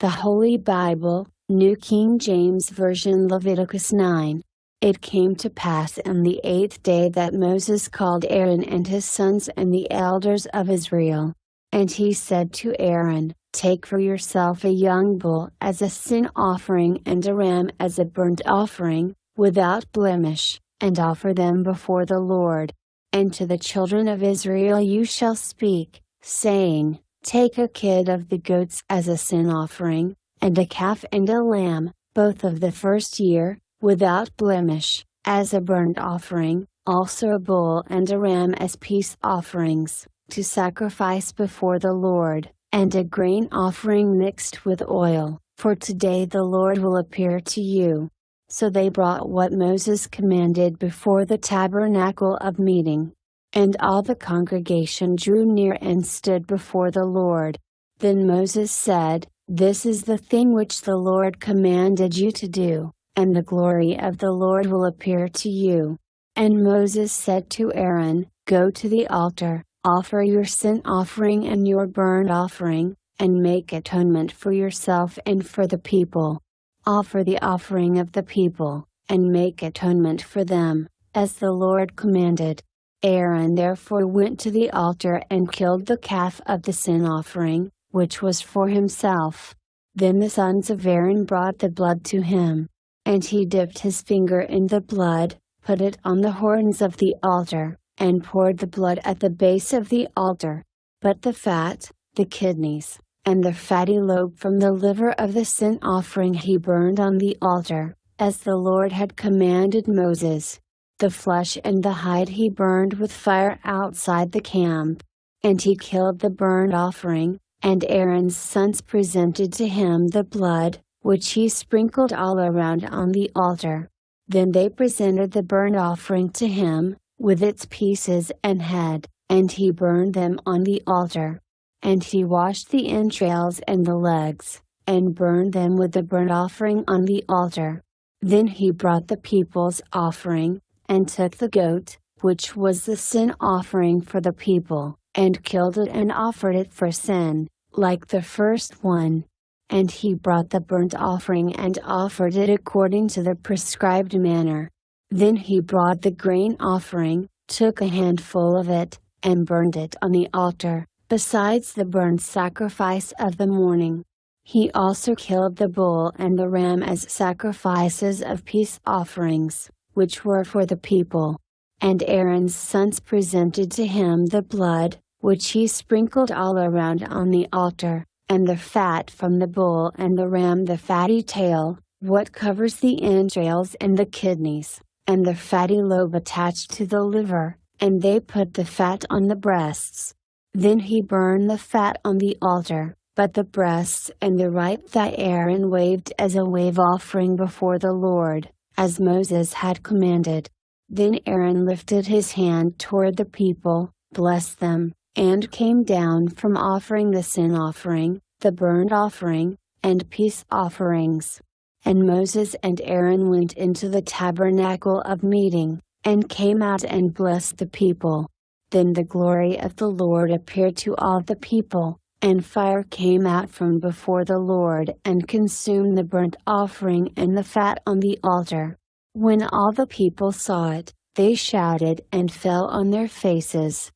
The Holy Bible, New King James Version, Leviticus 9. It came to pass on the 8th day that Moses called Aaron and his sons and the elders of Israel. And he said to Aaron, Take for yourself a young bull as a sin offering and a ram as a burnt offering, without blemish, and offer them before the Lord. And to the children of Israel you shall speak, saying, Take a kid of the goats as a sin offering, and a calf and a lamb, both of the first year, without blemish, as a burnt offering, also a bull and a ram as peace offerings, to sacrifice before the Lord, and a grain offering mixed with oil, for today the Lord will appear to you. So they brought what Moses commanded before the tabernacle of meeting. And all the congregation drew near and stood before the Lord. Then Moses said, This is the thing which the Lord commanded you to do, and the glory of the Lord will appear to you. And Moses said to Aaron, Go to the altar, offer your sin offering and your burnt offering, and make atonement for yourself and for the people. Offer the offering of the people, and make atonement for them, as the Lord commanded. Aaron therefore went to the altar and killed the calf of the sin offering, which was for himself. Then the sons of Aaron brought the blood to him. And he dipped his finger in the blood, put it on the horns of the altar, and poured the blood at the base of the altar. But the fat, the kidneys, and the fatty lobe from the liver of the sin offering he burned on the altar, as the Lord had commanded Moses. The flesh and the hide he burned with fire outside the camp. And he killed the burnt offering, and Aaron's sons presented to him the blood, which he sprinkled all around on the altar. Then they presented the burnt offering to him, with its pieces and head, and he burned them on the altar. And he washed the entrails and the legs, and burned them with the burnt offering on the altar. Then he brought the people's offering, and took the goat, which was the sin offering for the people, and killed it and offered it for sin, like the first one. And he brought the burnt offering and offered it according to the prescribed manner. Then he brought the grain offering, took a handful of it, and burned it on the altar, besides the burnt sacrifice of the morning. He also killed the bull and the ram as sacrifices of peace offerings, which were for the people. And Aaron's sons presented to him the blood, which he sprinkled all around on the altar, and the fat from the bull and the ram, the fatty tail, what covers the entrails and the kidneys, and the fatty lobe attached to the liver, and they put the fat on the breasts. Then he burned the fat on the altar, but the breasts and the right thigh Aaron waved as a wave offering before the Lord, as Moses had commanded. Then Aaron lifted his hand toward the people, blessed them, and came down from offering the sin offering, the burnt offering, and peace offerings. And Moses and Aaron went into the tabernacle of meeting, and came out and blessed the people. Then the glory of the Lord appeared to all the people, and fire came out from before the Lord and consumed the burnt offering and the fat on the altar. When all the people saw it, they shouted and fell on their faces,